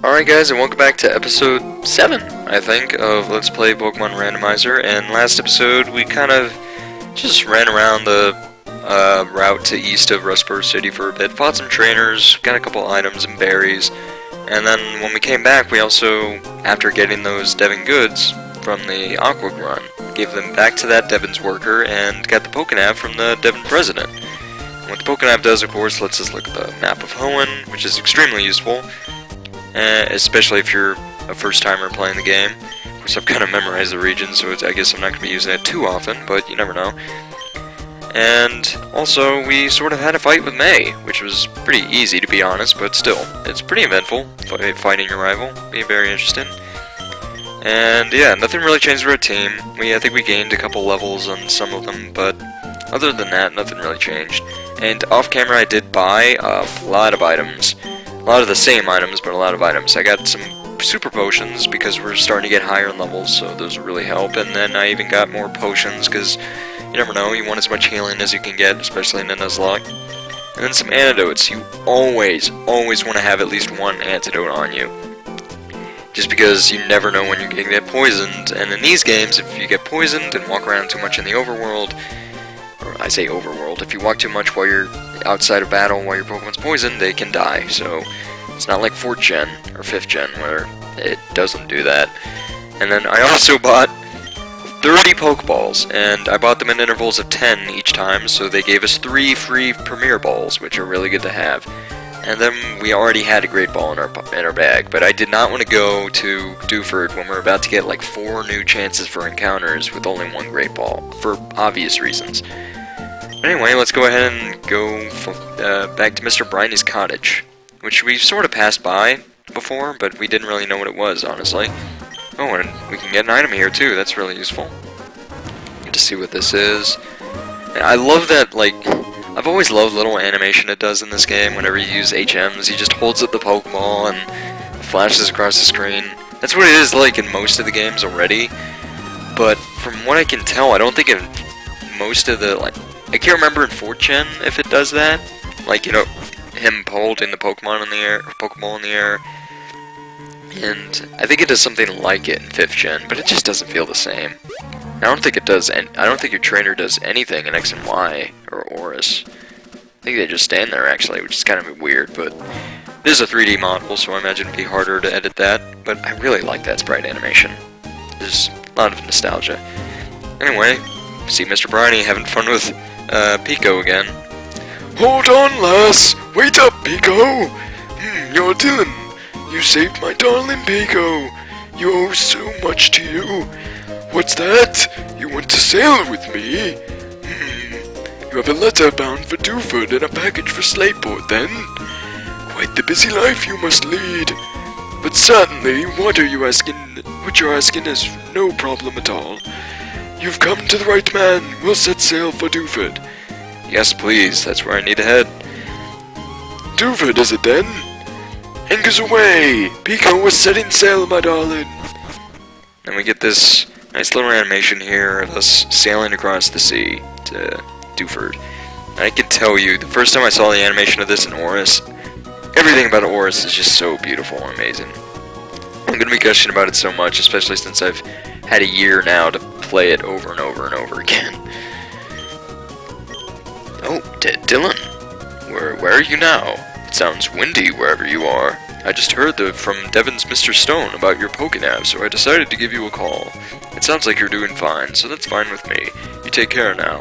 Alright guys, and welcome back to episode 7, I think, of Let's Play Pokemon Randomizer. And last episode, we kind of just ran around the route to east of Rustboro City for a bit, fought some trainers, got a couple items and berries, and then when we came back, we also, after getting those Devon goods from the Aqua Run, gave them back to that Devon's worker and got the Pokénav from the Devon president. And what the Pokénav does, of course, lets us look at the map of Hoenn, which is extremely useful. Especially if you're a first-timer playing the game. Of course, I've kind of memorized the region, so I guess I'm not going to be using it too often, but you never know. And also, we sort of had a fight with May, which was pretty easy, to be honest, but still, it's pretty eventful, fighting your rival. Be very interesting. And yeah, nothing really changed with our team. I think we gained a couple levels on some of them, but other than that, nothing really changed. And off-camera, I did buy a lot of items. A lot of the same items, but a lot of items. I got some super potions because we're starting to get higher in levels, so those really help. And then I even got more potions because you never know, you want as much healing as you can get, especially in a Nuzlocke. And then some antidotes. You always want to have at least one antidote on you. Just because you never know when you're going to get poisoned. And in these games, if you get poisoned and walk around too much in the overworld, or I say overworld, if you walk too much while you're outside of battle while your Pokemon's poisoned, they can die. So it's not like 4th gen or 5th gen where it doesn't do that. And then I also bought 30 Pokeballs, and I bought them in intervals of 10 each time, so they gave us 3 free Premier Balls, which are really good to have. And then we already had a Great Ball in our bag, but I did not want to go to Dewford when we're about to get like 4 new chances for encounters with only 1 Great Ball, for obvious reasons. But anyway, let's go ahead and go back to Mr. Briney's cottage, which we sort of passed by before, but we didn't really know what it was, honestly. Oh, and we can get an item here too, that's really useful. Get to see what this is. And I love that, like, I've always loved the little animation it does in this game whenever you use HMs. He just holds up the Pokeball and flashes across the screen. That's what it is like in most of the games already, but from what I can tell, I don't think in most of the, like, I can't remember in 4th gen if it does that. Like, you know, him holding the Pokemon in the air, or Pokeball in the air. And I think it does something like it in 5th gen, but it just doesn't feel the same. I don't think it does, I don't think your trainer does anything in X and Y, or Oris. I think they just stand there, actually, which is kind of weird, but this is a 3D model, so I imagine it'd be harder to edit that, but I really like that sprite animation. There's a lot of nostalgia. Anyway, see Mr. Briney having fun with Pico again. Hold on, lass! Wait up, Pico! You're Dylan. You saved my darling Pico. You owe so much to you. What's that? You want to sail with me? You have a letter bound for Dewford and a package for Slateport, then? Quite the busy life you must lead. But certainly, what you're asking is no problem at all. You've come to the right man. We'll set sail for Dewford. Yes, please. That's where I need to head. Dewford, is it then? Anchors away! Pico was setting sail, my darling. And we get this nice little animation here of us sailing across the sea to Dewford. And I can tell you, the first time I saw the animation of this in Oris, everything about Oris is just so beautiful and amazing. I'm going to be gushing about it so much, especially since I've had a year now to play it over and over and over again. Oh, Dylan, where are you now? It sounds windy wherever you are. I just heard from Devon's Mr. Stone about your Pokénav, so I decided to give you a call. It sounds like you're doing fine, so that's fine with me. You take care now.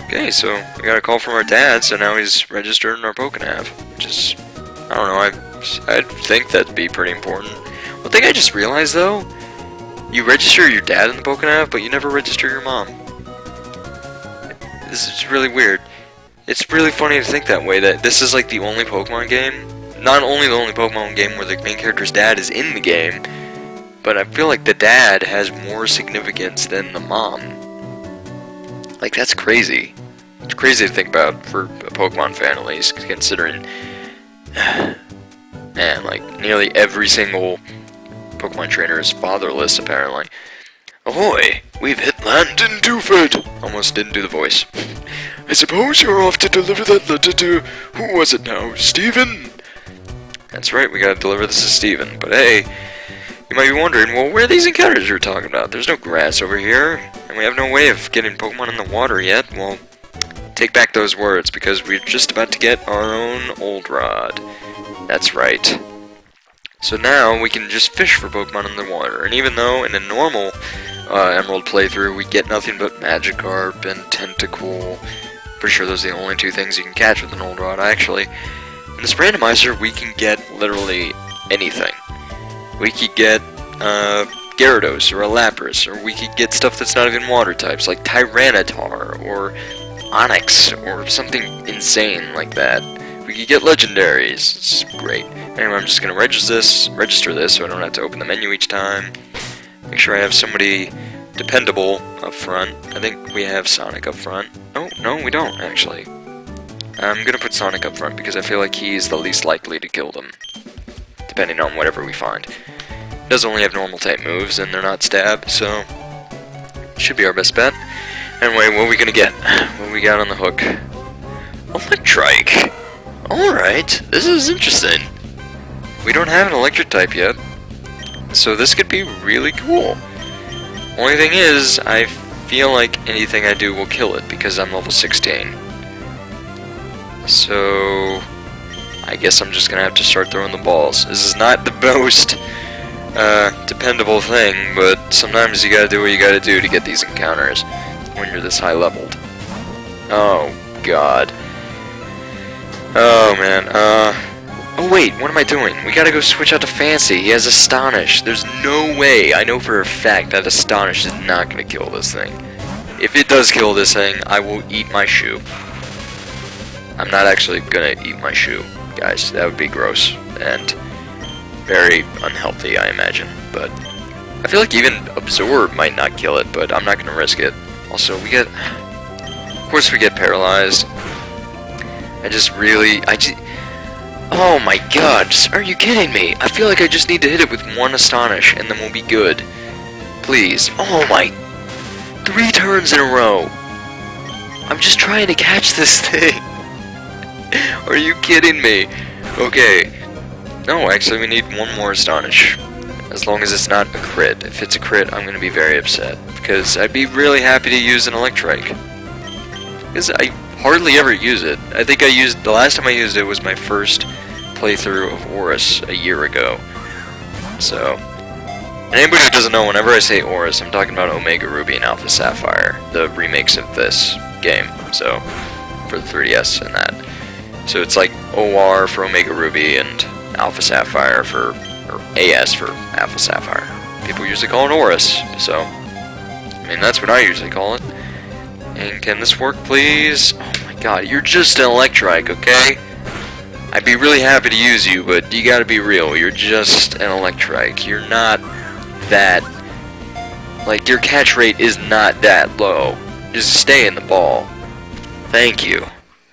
Okay, so we got a call from our dad, so now he's registered in our Pokénav, which is, I don't know, I'd think that'd be pretty important. One thing I just realized, though, you register your dad in the Pokénav, but you never register your mom. This is really weird. It's really funny to think that way, that this is like the only Pokemon game, not only the only Pokemon game where the main character's dad is in the game, but I feel like the dad has more significance than the mom. Like, that's crazy. It's crazy to think about for a Pokemon fan, at least, considering, man, like, nearly every single Pokemon trainer is fatherless, apparently. Ahoy! We've hit land in Dewford! Almost didn't do the voice. I suppose you're off to deliver that letter to... who was it now? Stephen? That's right, we gotta deliver this to Steven. But hey, you might be wondering, well, where are these encounters you're talking about? There's no grass over here, and we have no way of getting Pokemon in the water yet. Well, take back those words, because we're just about to get our own Old Rod. That's right. So now we can just fish for Pokemon in the water, and even though in a normal Emerald playthrough we get nothing but Magikarp and Tentacool, pretty sure those are the only two things you can catch with an Old Rod, actually. In this randomizer, we can get literally anything. We could get Gyarados or a Lapras, or we could get stuff that's not even water types, like Tyranitar or Onix or something insane like that. We could get legendaries. It's great. Anyway, I'm just gonna register this so I don't have to open the menu each time. Make sure I have somebody dependable up front. I think we have Sonic up front. Oh, no, we don't, actually. I'm gonna put Sonic up front because I feel like he's the least likely to kill them, depending on whatever we find. He does only have normal type moves and they're not stab, so should be our best bet. Anyway, what are we gonna get? What we got on the hook? Electrike! Alright, this is interesting. We don't have an electric type yet, so this could be really cool. Only thing is, I feel like anything I do will kill it because I'm level 16. So I guess I'm just gonna have to start throwing the balls. This is not the most dependable thing, but sometimes you gotta do what you gotta do to get these encounters when you're this high leveled. Oh god. Oh man, oh wait, what am I doing? We gotta go switch out to Fancy. He has Astonish. There's no way, I know for a fact that Astonish is not gonna kill this thing. If it does kill this thing, I will eat my shoe. I'm not actually gonna eat my shoe, guys. That would be gross and very unhealthy, I imagine. But I feel like even Absorb might not kill it, but I'm not gonna risk it. Also, of course we get paralyzed. Oh my god, are you kidding me? I feel like I just need to hit it with one Astonish and then we'll be good. Please. Oh my, 3 turns in a row. I'm just trying to catch this thing. Are you kidding me? Okay. No, actually we need one more Astonish. As long as it's not a crit. If it's a crit, I'm gonna be very upset. Because I'd be really happy to use an Electrike. Because I hardly ever use it. I think the last time I used it was my first playthrough of Oris a year ago. So, and anybody who doesn't know, whenever I say Oris, I'm talking about Omega Ruby and Alpha Sapphire, the remakes of this game. So, for the 3DS and that. So it's like OR for Omega Ruby and Alpha Sapphire or AS for Alpha Sapphire. People usually call it Oris, so I mean that's what I usually call it. And can this work, please? Oh my god, you're just an Electrike, okay? I'd be really happy to use you, but you gotta be real. You're just an Electrike. You're not that... Like, your catch rate is not that low. Just stay in the ball. Thank you.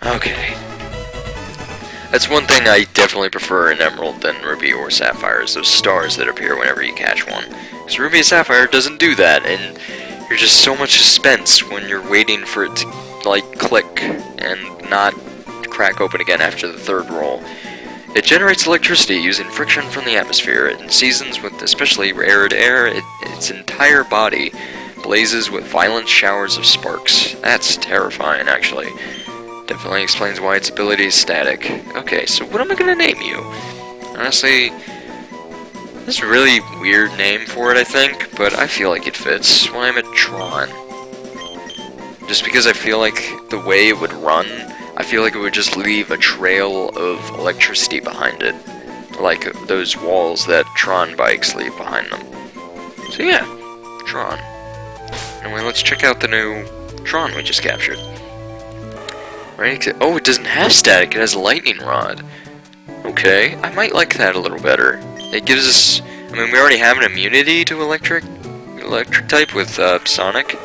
Okay. That's one thing I definitely prefer in Emerald than Ruby or Sapphire, is those stars that appear whenever you catch one. Because Ruby and Sapphire doesn't do that, and you're just so much suspense when you're waiting for it to, like, click and not crack open again after the 3rd roll. It generates electricity using friction from the atmosphere. In seasons with especially arid air, its entire body blazes with violent showers of sparks. That's terrifying, actually. Definitely explains why its ability is static. Okay, so what am I gonna name you? Honestly, this is a really weird name for it, I think, but I feel like it fits. Well, I'm a Tron. Just because I feel like the way it would run, I feel like it would just leave a trail of electricity behind it. Like those walls that Tron bikes leave behind them. So yeah, Tron. Anyway, let's check out the new Tron we just captured. Right? Oh, it doesn't have static, it has a lightning rod. Okay, I might like that a little better. It gives us... I mean, we already have an immunity to electric type with Sonic.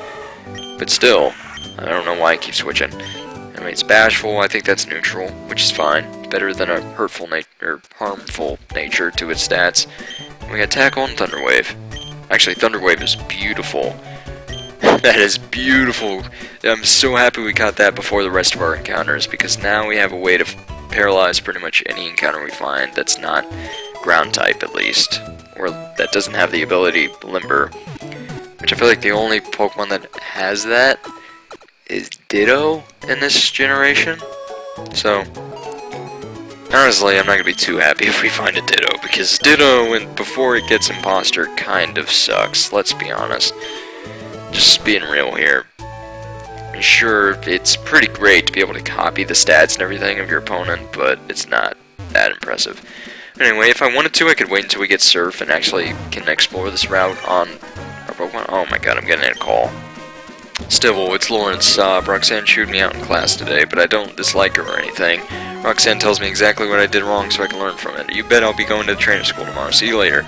But still, I don't know why I keep switching. I mean, it's bashful, I think that's neutral, which is fine. It's better than a harmful nature to its stats. And we got Tackle and Thunder Wave. Actually, Thunder Wave is beautiful. That is beautiful. I'm so happy we got that before the rest of our encounters, because now we have a way to paralyze pretty much any encounter we find that's not ground type, at least, or that doesn't have the ability Limber, which I feel like the only Pokemon that has that is Ditto in this generation. So honestly, I'm not gonna be too happy if we find a Ditto, because Ditto, before it gets Imposter, kind of sucks. Let's be honest. Just being real here. Sure, it's pretty great to be able to copy the stats and everything of your opponent, but it's not that impressive. Anyway, if I wanted to, I could wait until we get Surf and actually can explore this route on our Pokemon. Oh my god, I'm getting a call. Still, it's Lawrence. Roxanne chewed me out in class today, but I don't dislike her or anything. Roxanne tells me exactly what I did wrong so I can learn from it. You bet I'll be going to the training school tomorrow. See you later.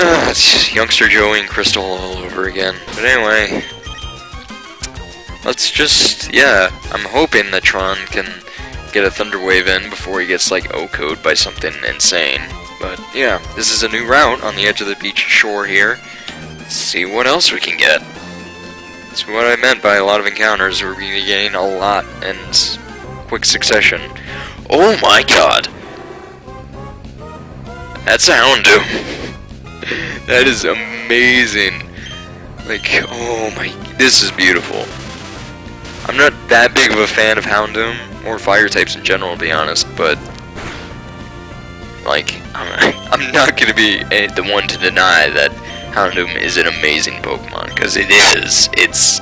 It's youngster Joey and Crystal all over again. But anyway, let's just, yeah, I'm hoping that Tron can get a Thunder Wave in before he gets, like, O-code by something insane. But, yeah, this is a new route on the edge of the beach shore here. Let's see what else we can get. That's what I meant by a lot of encounters. We're going to be getting a lot in quick succession. Oh my god! That's a Houndoom. That is amazing. Like, oh my, this is beautiful. I'm not that big of a fan of Houndoom, or fire types in general, to be honest, but, like, I'm not going to be the one to deny that Houndoom is an amazing Pokemon, because it is. It's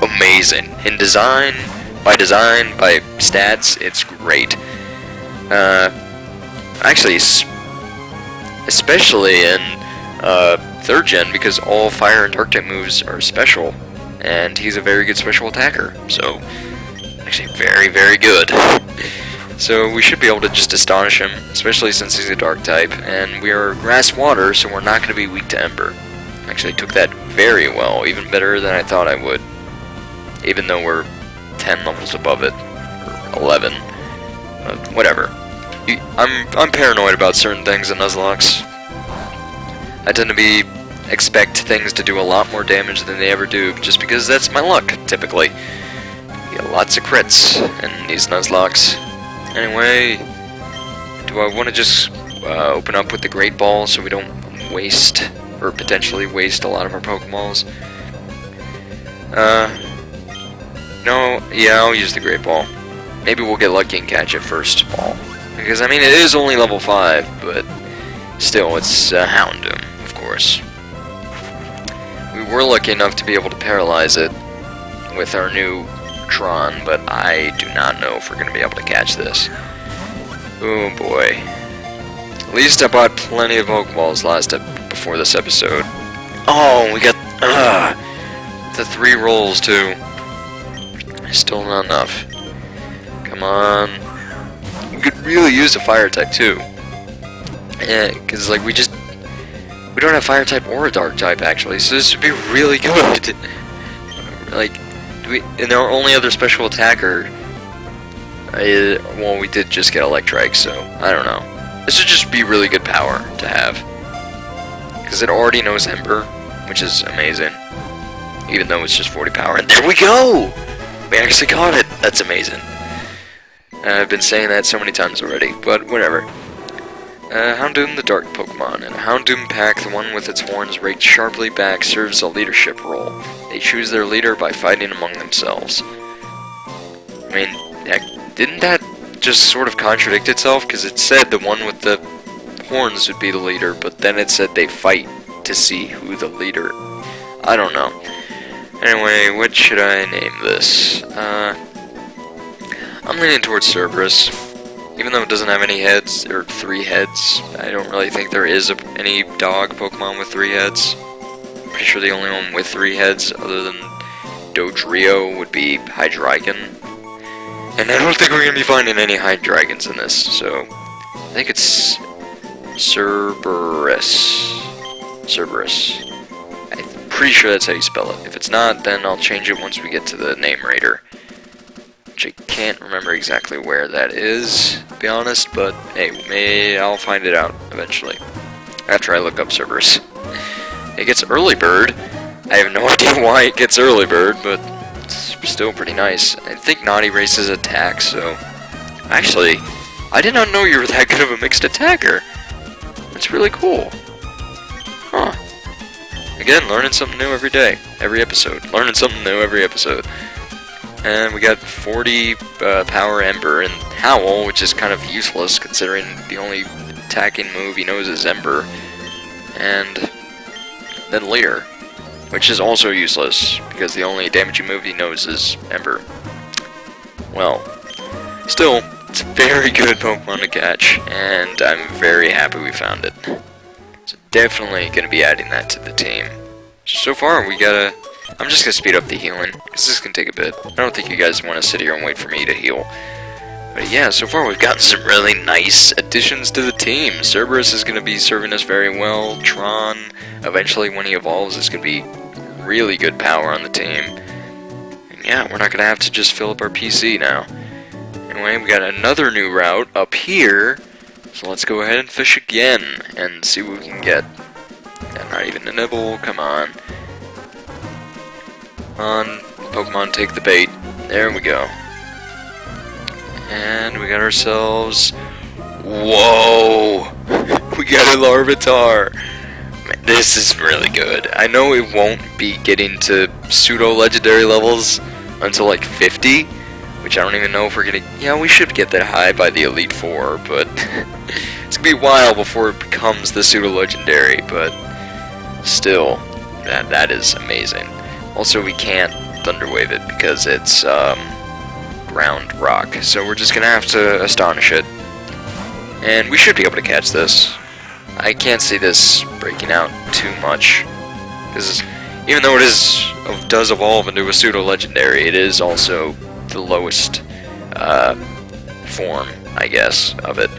amazing. In design, by stats, it's great. Actually, especially in 3rd gen, because all fire and dark type moves are special, and he's a very good special attacker, so actually very, very good. So we should be able to just astonish him, especially since he's a dark type, and we are grass water, so we're not going to be weak to Ember. Actually took that very well, even better than I thought I would, even though we're 10 levels above it, or 11, whatever. I'm paranoid about certain things in Nuzlocke. I tend to expect things to do a lot more damage than they ever do, just because that's my luck, typically. You get lots of crits in these Nuzlocke. Anyway, do I want to just open up with the Great Ball so we don't waste, or potentially waste, a lot of our Pokeballs? No, yeah, I'll use the Great Ball. Maybe we'll get lucky and catch it first ball. Because, I mean, it is only level 5, but still, it's Houndoom, of course. We were lucky enough to be able to paralyze it with our new Tron, but I do not know if we're going to be able to catch this. Oh boy. At least I bought plenty of Pokeballs before this episode. Oh, we got the 3 rolls too. Still not enough. Come on. We could really use a fire type too. Yeah, because like we don't have fire type or a dark type actually, so this would be really good. Like, and our only other special attacker, well, we did just get Electrike, so I don't know. This would just be really good power to have, because it already knows Ember, which is amazing, even though it's just 40 power. And there we go! We actually got it! That's amazing. I've been saying that so many times already, but whatever. Houndoom, the dark Pokemon. In a Houndoom pack, the one with its horns raked sharply back serves a leadership role. They choose their leader by fighting among themselves. I mean, heck, didn't that just sort of contradict itself? Because it said the one with the horns would be the leader, but then it said they fight to see who the leader... I don't know. Anyway, what should I name this? I'm leaning towards Cerberus. Even though it doesn't have any heads, or 3 heads, I don't really think there is any dog Pokemon with 3 heads. Pretty sure the only one with 3 heads, other than Dodrio, would be Hydreigon. And I don't think we're going to be finding any Hydreigons in this, so I think it's Cerberus. Cerberus. I'm pretty sure that's how you spell it. If it's not, then I'll change it once we get to the name raider. Which I can't remember exactly where that is, to be honest, but hey, I'll find it out eventually, after I look up Cerberus. It gets Early Bird. I have no idea why it gets Early Bird, but it's still pretty nice. I think Naughty races attack, so Actually, I did not know you were that good of a mixed attacker. That's really cool. Huh. Again, learning something new every day. Every episode. Learning something new every episode. And we got 40 power Ember and Howl, which is kind of useless considering the only attacking move he knows is Ember. And then Leer, which is also useless because the only damaging move he knows is Ember. Well, still, it's a very good Pokemon to catch, and I'm very happy we found it. So definitely going to be adding that to the team. So far, we gotta... I'm just going to speed up the healing, because this can take a bit. I don't think you guys want to sit here and wait for me to heal. But yeah, so far we've gotten some really nice additions to the team. Cerberus is going to be serving us very well. Tron, eventually when he evolves, is going to be really good power on the team. And yeah, we're not going to have to just fill up our PC now. Anyway, we got another new route up here. So let's go ahead and fish again and see what we can get. And not even a nibble, come on. Come on, Pokemon, take the bait. There we go. And we got ourselves... Whoa! We got a Larvitar! Man, this is really good. I know it won't be getting to pseudo-legendary levels until like 50, which I don't even know if we're gonna... Yeah, we should get that high by the Elite Four, but... it's gonna be a while before it becomes the pseudo-legendary, but... Still, that is amazing. Also, we can't Thunder Wave it because it's, ground rock, so we're just gonna have to astonish it. And we should be able to catch this. I can't see this breaking out too much, because even though it does evolve into a pseudo-legendary, it is also the lowest form, I guess, of it.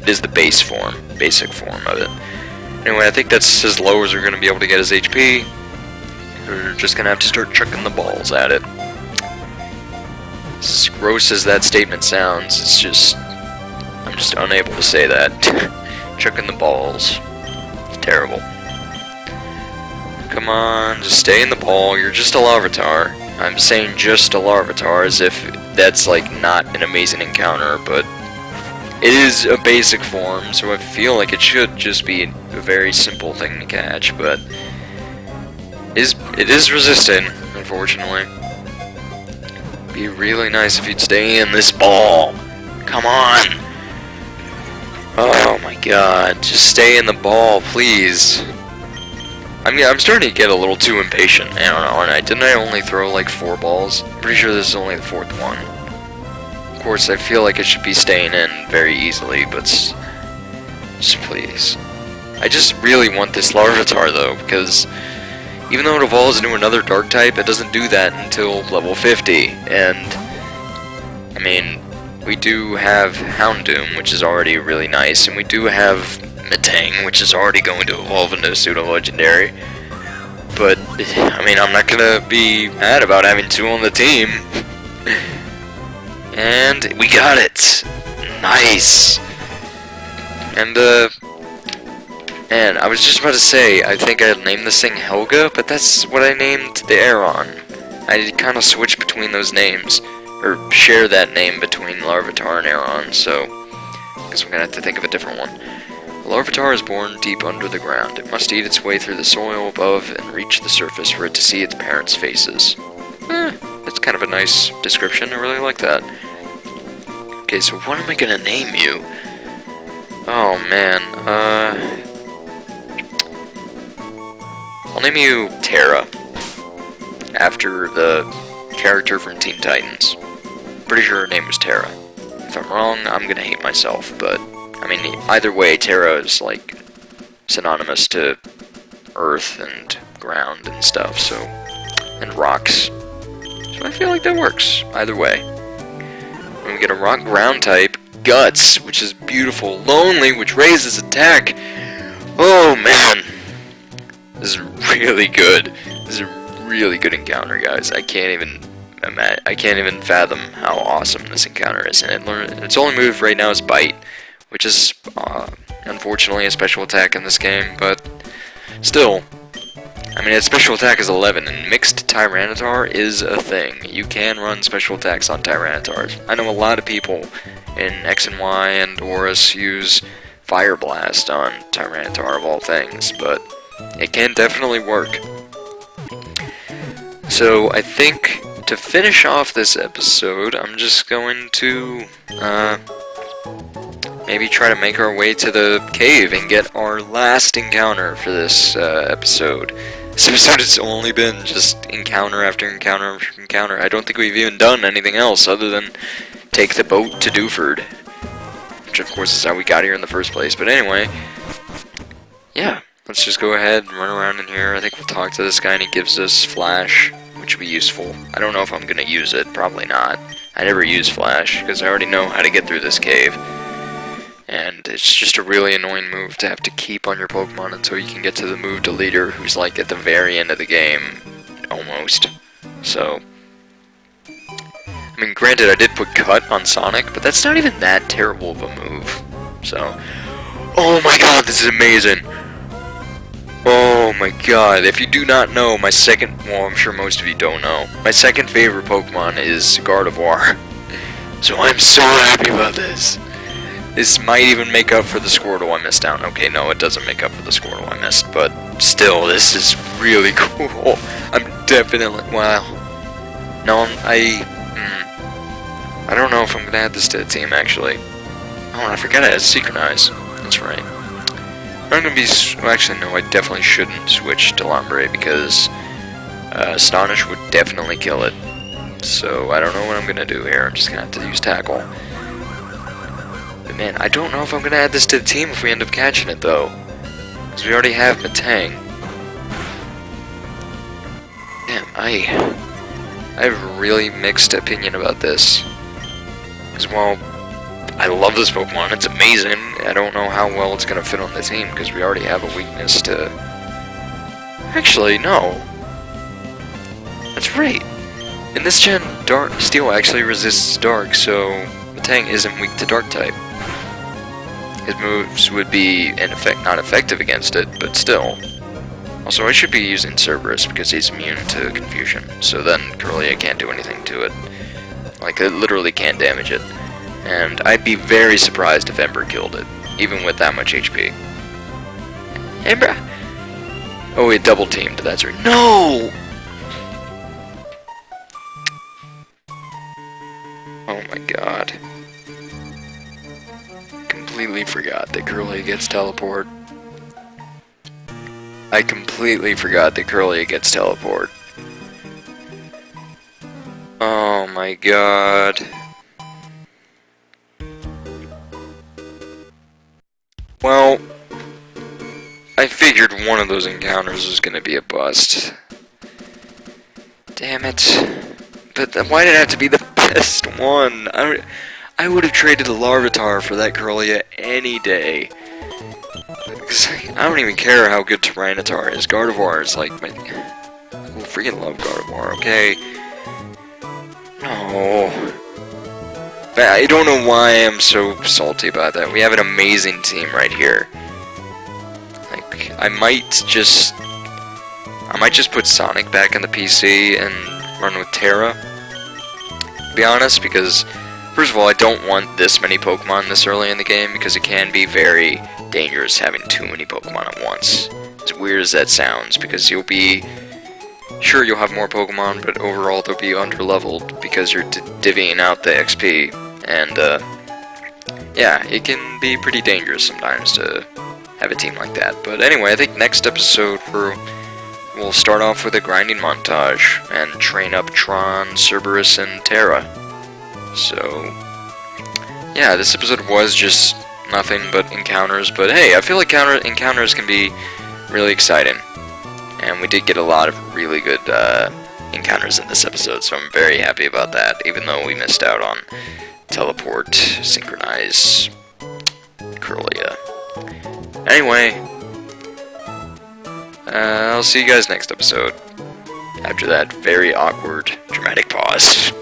It is the basic form of it. Anyway, I think that's as low as we're going to be able to get his HP. We're just going to have to start chucking the balls at it. As gross as that statement sounds, it's just... I'm just unable to say that. Chucking the balls. It's terrible. Come on, just stay in the ball. You're just a Larvitar. I'm saying just a Larvitar as if that's like not an amazing encounter, but it is a basic form, so I feel like it should just be a very simple thing to catch, but it is resistant, unfortunately. Be really nice if you'd stay in this ball. Come on. Oh my god, just stay in the ball, please. I'm starting to get a little too impatient. I don't know, and didn't I only throw like 4 balls? I'm pretty sure this is only the 4th one. Of course, I feel like it should be staying in very easily, but just please. I just really want this Larvitar though, because even though it evolves into another dark type, it doesn't do that until level 50, and I mean, we do have Houndoom, which is already really nice, and we do have Metang, which is already going to evolve into a pseudo-legendary. But, I mean, I'm not gonna be mad about having 2 on the team. And we got it! Nice! And I was just about to say, I think I named this thing Helga, but that's what I named the Aeron. I kind of switched between those names, or share that name between Larvitar and Aeron, so I guess we're gonna have to think of a different one. A Larvitar is born deep under the ground. It must eat its way through the soil above and reach the surface for it to see its parents' faces. That's kind of a nice description. I really like that. Okay, so what am I gonna name you? Oh man, I'll name you Terra, after the character from Teen Titans. Pretty sure her name was Terra. If I'm wrong, I'm gonna hate myself, but I mean, either way, Terra is like synonymous to earth and ground and stuff, so, and rocks. So I feel like that works, either way. When we get a rock ground type, Guts, which is beautiful, Lonely, which raises attack. Oh man, this is really good. This is a really good encounter, guys. I can't even fathom how awesome this encounter is. And its only move right now is Bite, which is unfortunately a special attack in this game, but still, I mean, its special attack is 11, and mixed Tyranitar is a thing. You can run special attacks on Tyranitars. I know a lot of people in X and Y and Horus use Fire Blast on Tyranitar of all things, but it can definitely work. So I think to finish off this episode, I'm just going to maybe try to make our way to the cave and get our last encounter for this episode. This episode has only been just encounter after encounter after encounter. I don't think we've even done anything else other than take the boat to Dewford, which of course is how we got here in the first place. But anyway, yeah, let's just go ahead and run around in here. I think we'll talk to this guy and he gives us Flash, which would be useful. I don't know if I'm going to use it, probably not. I never use Flash, because I already know how to get through this cave. And it's just a really annoying move to have to keep on your Pokemon until you can get to the move deleter, who's like at the very end of the game, almost. So, I mean, granted, I did put Cut on Sonic, but that's not even that terrible of a move. So, oh my god, this is amazing! Oh my god, if you do not know, my second, well, I'm sure most of you don't know, my second favorite Pokemon is Gardevoir. So I'm so happy about this. This might even make up for the Squirtle I missed out. Okay, no, it doesn't make up for the Squirtle I missed, but still, this is really cool. I'm definitely, wow. No, I don't know if I'm gonna add this to the team, actually. Oh, I forgot it has Synchronize. That's right. I'm gonna be, well, actually, no, I definitely shouldn't switch to Lombre, because Astonish would definitely kill it. So, I don't know what I'm gonna do here. I'm just gonna have to use Tackle. But man, I don't know if I'm gonna add this to the team if we end up catching it, though. Because we already have Matang. Damn, I have a really mixed opinion about this. Because, well, I love this Pokemon, it's amazing. I don't know how well it's gonna fit on the team, because we already have a weakness to... Actually, no. That's right. In this gen, Dark Steel actually resists Dark, so Matang isn't weak to Dark type. His moves would be, in effect, not effective against it, but still. Also, I should be using Cerberus because he's immune to Confusion, so then Kirlia can't do anything to it. Like, it literally can't damage it. And I'd be very surprised if Ember killed it, even with that much HP. Ember! Oh, it double teamed, that's right. No! Oh my god. Completely forgot that Kirlia gets teleport. I completely forgot that Kirlia gets teleport. Oh my god. Well, I figured one of those encounters was gonna be a bust. Damn it. But why did it have to be the best one? I would have traded a Larvitar for that Kirlia any day. I don't even care how good Tyranitar is. Gardevoir is like my... I freaking love Gardevoir, okay? No. But I don't know why I'm so salty about that. We have an amazing team right here. Like, I might just put Sonic back in the PC and run with Terra. To be honest, because first of all, I don't want this many Pokemon this early in the game because it can be very dangerous having too many Pokemon at once. As weird as that sounds, because you'll be... Sure, you'll have more Pokemon, but overall they'll be underleveled because you're divvying out the XP. And, yeah, it can be pretty dangerous sometimes to have a team like that. But anyway, I think next episode we'll start off with a grinding montage and train up Tron, Cerberus, and Terra. So, yeah, this episode was just nothing but encounters, but hey, I feel like encounters can be really exciting. And we did get a lot of really good encounters in this episode, so I'm very happy about that, even though we missed out on Teleport, Synchronize, Kirlia. Anyway, I'll see you guys next episode, after that very awkward, dramatic pause.